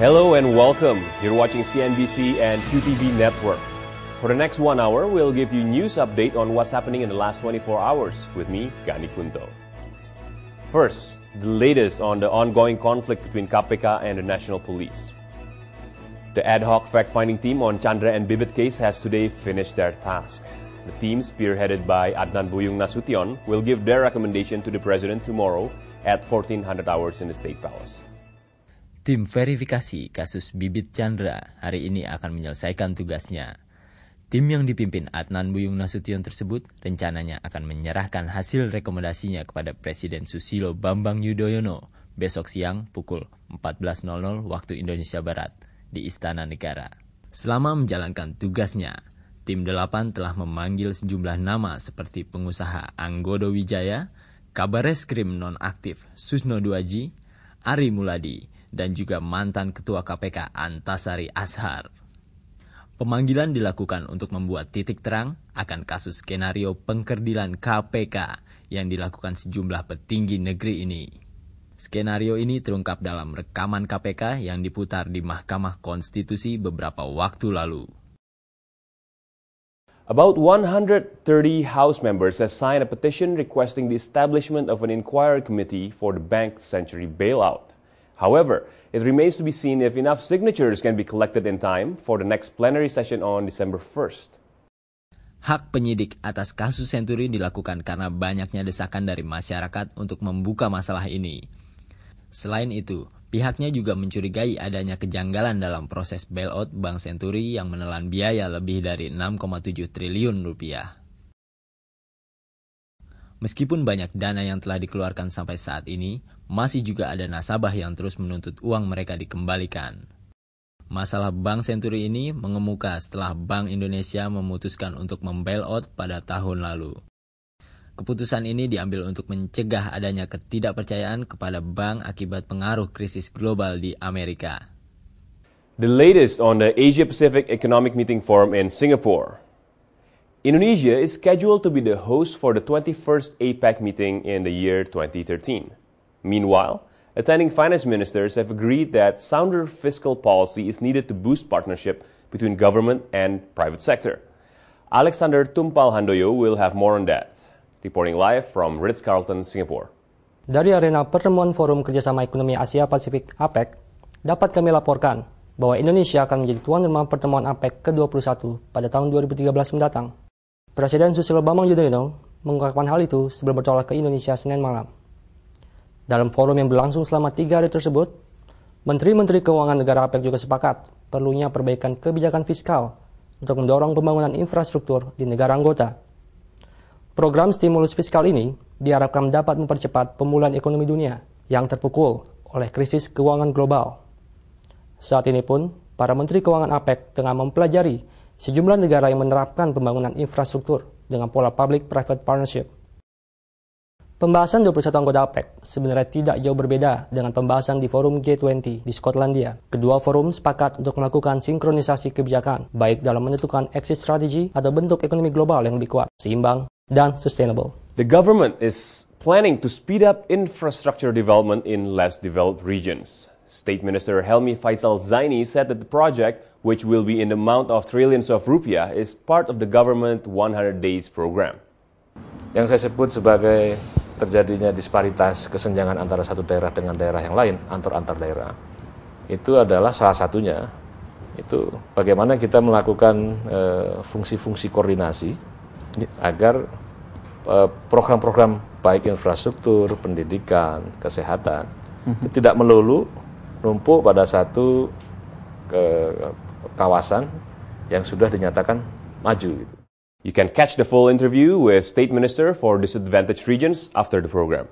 Hello and welcome. You're watching CNBC and QTV Network. For the next 1 hour, we'll give you news update on what's happening in the last 24 hours with me, Gani Kunto. First, the latest on the ongoing conflict between KPK and the National Police. The ad hoc fact-finding team on Chandra and Bibit case has today finished their task. The team, spearheaded by Adnan Buyung Nasution, will give their recommendation to the President tomorrow at 1400 hours in the State Palace. Tim verifikasi kasus Bibit Chandra hari ini akan menyelesaikan tugasnya. Tim yang dipimpin Adnan Buyung Nasution tersebut rencananya akan menyerahkan hasil rekomendasinya kepada Presiden Susilo Bambang Yudhoyono besok siang pukul 14.00 waktu Indonesia Barat di Istana Negara. Selama menjalankan tugasnya, Tim 8 telah memanggil sejumlah nama seperti pengusaha Anggodo Wijaya, Kabareskrim nonaktif Susno Duaji, Ari Muladi, dan juga mantan Ketua KPK Antasari Ashar. Pemanggilan dilakukan untuk membuat titik terang akan kasus skenario pengkerdilan KPK yang dilakukan sejumlah petinggi negeri ini. Skenario ini terungkap dalam rekaman KPK yang diputar di Mahkamah Konstitusi beberapa waktu lalu. About 130 House members have signed a petition requesting the establishment of an inquiry committee for the bank Century bailout. However, it remains to be seen if enough signatures can be collected in time for the next plenary session on December 1st. Hak penyidik atas kasus Century dilakukan karena banyaknya desakan dari masyarakat untuk membuka masalah ini. Selain itu, pihaknya juga mencurigai adanya kejanggalan dalam proses bailout Bank Century yang menelan biaya lebih dari 6,7 triliun rupiah. Meskipun banyak dana yang telah dikeluarkan sampai saat ini, masih juga ada nasabah yang terus menuntut uang mereka dikembalikan. Masalah Bank Century ini mengemuka setelah Bank Indonesia memutuskan untuk membailout pada tahun lalu. Keputusan ini diambil untuk mencegah adanya ketidakpercayaan kepada bank akibat pengaruh krisis global di Amerika. The latest on the Asia-Pacific Economic Meeting Forum in Singapore. Indonesia is scheduled to be the host for the 21st APEC meeting in the year 2013. Meanwhile, attending finance ministers have agreed that sounder fiscal policy is needed to boost partnership between government and private sector. Alexander Tumpal Handoyo will have more on that. Reporting live from Ritz-Carlton, Singapore. Dari arena pertemuan Forum Kerjasama Ekonomi Asia Pasifik APEC, dapat kami laporkan bahwa Indonesia akan menjadi tuan rumah pertemuan APEC ke-21 pada tahun 2013 mendatang. Presiden Susilo Bambang Yudhoyono mengungkapkan hal itu sebelum bertolak ke Indonesia Senin malam. Dalam forum yang berlangsung selama 3 hari tersebut, Menteri-Menteri Keuangan negara APEC juga sepakat perlunya perbaikan kebijakan fiskal untuk mendorong pembangunan infrastruktur di negara anggota. Program stimulus fiskal ini diharapkan dapat mempercepat pemulihan ekonomi dunia yang terpukul oleh krisis keuangan global. Saat ini pun, para Menteri Keuangan APEC tengah mempelajari sejumlah negara yang menerapkan pembangunan infrastruktur dengan pola public-private partnership. Pembahasan 21 anggota APEC sebenarnya tidak jauh berbeda dengan pembahasan di forum G20 di Skotlandia. Kedua forum sepakat untuk melakukan sinkronisasi kebijakan, baik dalam menentukan exit strategy atau bentuk ekonomi global yang lebih kuat, seimbang, dan sustainable. The government is planning to speed up infrastructure development in less developed regions. State Minister Helmi Faisal Zaini said that the project, which will be in the amount of trillions of rupiah, is part of the government 100 Days program. Yang saya sebut sebagai terjadinya disparitas kesenjangan antara satu daerah dengan daerah yang lain, antar daerah, itu adalah salah satunya. Itu bagaimana kita melakukan fungsi-fungsi koordinasi agar program-program baik infrastruktur, pendidikan, kesehatan tidak melulu numpuk pada satu kawasan yang sudah dinyatakan maju. You can catch the full interview with State Minister for Disadvantaged Regions after the program.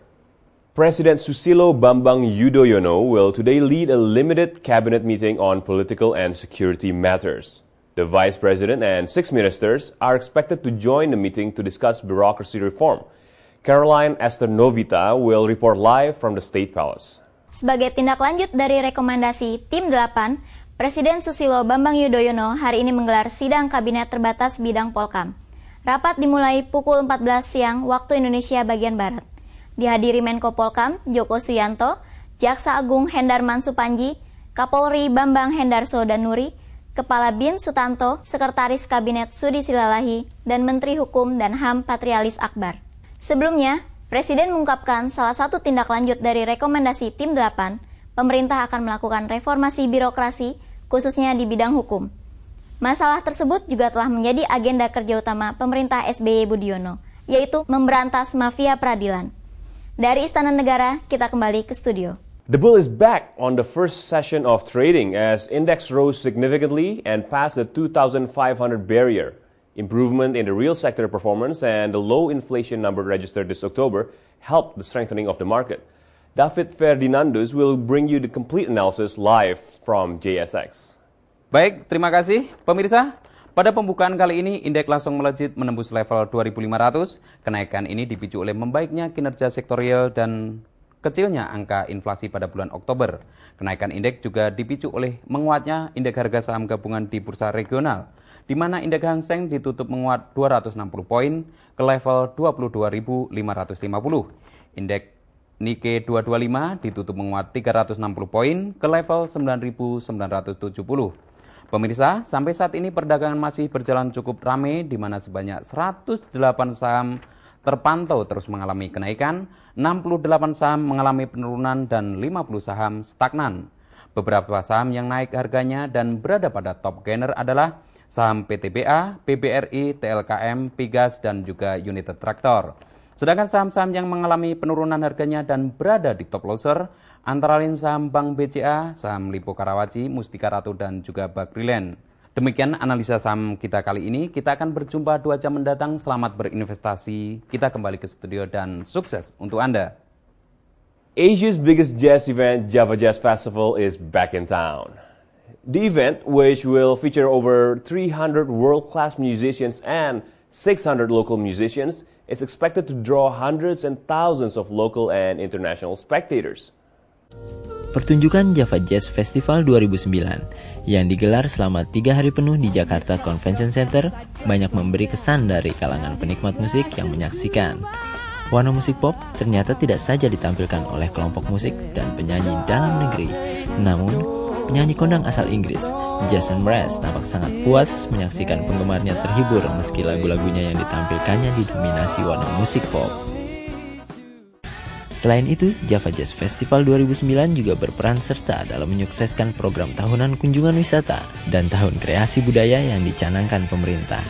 President Susilo Bambang Yudhoyono will today lead a limited cabinet meeting on political and security matters. The Vice President and 6 ministers are expected to join the meeting to discuss bureaucracy reform. Caroline Esther Novita will report live from the State Palace. Sebagai tindak lanjut dari rekomendasi Tim 8, Presiden Susilo Bambang Yudhoyono hari ini menggelar sidang kabinet terbatas bidang Polkam. Rapat dimulai pukul 14 siang waktu Indonesia bagian Barat. Dihadiri Menko Polkam Joko Suyanto, Jaksa Agung Hendarman Supanji, Kapolri Bambang Hendarso Danuri, Kepala BIN Sutanto, Sekretaris Kabinet Sudi Silalahi, dan Menteri Hukum dan HAM Patrialis Akbar. Sebelumnya, Presiden mengungkapkan salah satu tindak lanjut dari rekomendasi Tim 8, pemerintah akan melakukan reformasi birokrasi, khususnya di bidang hukum. Masalah tersebut juga telah menjadi agenda kerja utama pemerintah SBY Budiono, yaitu memberantas mafia peradilan. Dari Istana Negara, kita kembali ke studio. The bull is back on the first session of trading as index rose significantly and passed the 2,500 barrier. Improvement in the real sector performance and the low inflation number registered this October helped the strengthening of the market. David Ferdinandus will bring you the complete analysis live from JSX. Baik, terima kasih pemirsa. Pada pembukaan kali ini, indeks langsung melejit menembus level 2.500. Kenaikan ini dipicu oleh membaiknya kinerja sektorial dan kecilnya angka inflasi pada bulan Oktober. Kenaikan indeks juga dipicu oleh menguatnya indeks harga saham gabungan di bursa regional, di mana indeks Hang Seng ditutup menguat 260 poin ke level 22.550. Indeks Nikkei 225 ditutup menguat 360 poin ke level 9.970. Pemirsa, sampai saat ini perdagangan masih berjalan cukup ramai, di mana sebanyak 108 saham terpantau terus mengalami kenaikan, 68 saham mengalami penurunan, dan 50 saham stagnan. Beberapa saham yang naik harganya dan berada pada top gainer adalah saham PTBA, BBRI, TLKM, Pigas, dan juga United Tractor. Sedangkan saham-saham yang mengalami penurunan harganya dan berada di top loser antara lain saham Bank BCA, saham Lipo Karawaci, Mustika Ratu, dan juga Bagriland. Demikian analisa saham kita kali ini. Kita akan berjumpa 2 jam mendatang. Selamat berinvestasi. Kita kembali ke studio dan sukses untuk Anda. Asia's biggest jazz event, Java Jazz Festival, is back in town. The event, which will feature over 300 world-class musicians and 600 local musicians, is expected to draw hundreds and thousands of local and international spectators. Pertunjukan Java Jazz Festival 2009 yang digelar selama 3 hari penuh di Jakarta Convention Center banyak memberi kesan dari kalangan penikmat musik yang menyaksikan. Warna musik pop ternyata tidak saja ditampilkan oleh kelompok musik dan penyanyi dalam negeri, namun penyanyi kondang asal Inggris, Jason Mraz, tampak sangat puas menyaksikan penggemarnya terhibur meski lagu-lagunya yang ditampilkannya didominasi warna musik pop. Selain itu, Java Jazz Festival 2009 juga berperan serta dalam menyukseskan program tahunan kunjungan wisata dan tahun kreasi budaya yang dicanangkan pemerintah.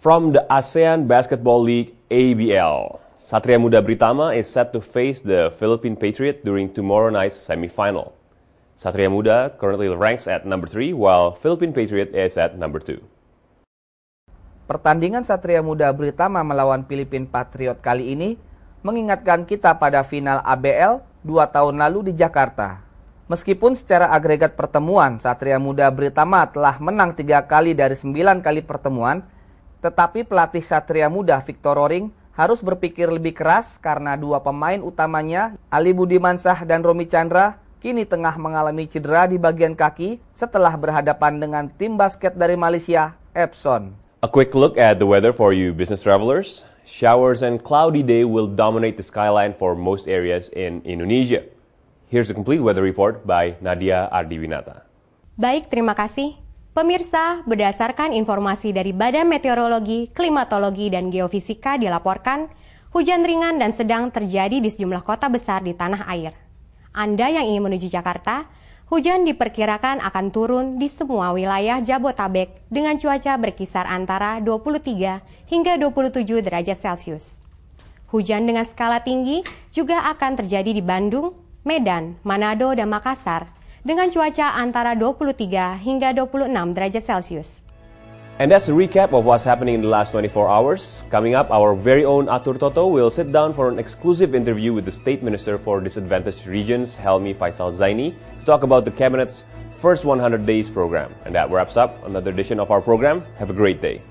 From the ASEAN Basketball League ABL, Satria Muda Britama is set to face the Philippine Patriot during tomorrow night's semifinal. Satria Muda currently ranks at number 3 while Philippine Patriot is at number 2. Pertandingan Satria Muda Britama melawan Philippine Patriot kali ini mengingatkan kita pada final ABL 2 tahun lalu di Jakarta. Meskipun secara agregat pertemuan Satria Muda Britama telah menang 3 kali dari 9 kali pertemuan, tetapi pelatih Satria Muda Victor Roring harus berpikir lebih keras karena 2 pemain utamanya, Ali Budimansyah dan Romy Chandra, kini tengah mengalami cedera di bagian kaki setelah berhadapan dengan tim basket dari Malaysia, Epson. A quick look at the weather for you business travelers. Showers and cloudy day will dominate the skyline for most areas in Indonesia. Here's a complete weather report by Nadia Ardiwinata. Baik, terima kasih. Pemirsa, berdasarkan informasi dari Badan Meteorologi, Klimatologi, dan Geofisika dilaporkan, hujan ringan dan sedang terjadi di sejumlah kota besar di tanah air. Anda yang ingin menuju Jakarta, hujan diperkirakan akan turun di semua wilayah Jabotabek dengan cuaca berkisar antara 23 hingga 27 derajat Celcius. Hujan dengan skala tinggi juga akan terjadi di Bandung, Medan, Manado, dan Makassar dengan cuaca antara 23 hingga 26 derajat Celcius. And that's a recap of what's happening in the last 24 hours. Coming up, our very own Atur Toto will sit down for an exclusive interview with the State Minister for Disadvantaged Regions, Helmi Faisal Zaini, to talk about the Cabinet's first 100 Days program. And that wraps up another edition of our program. Have a great day.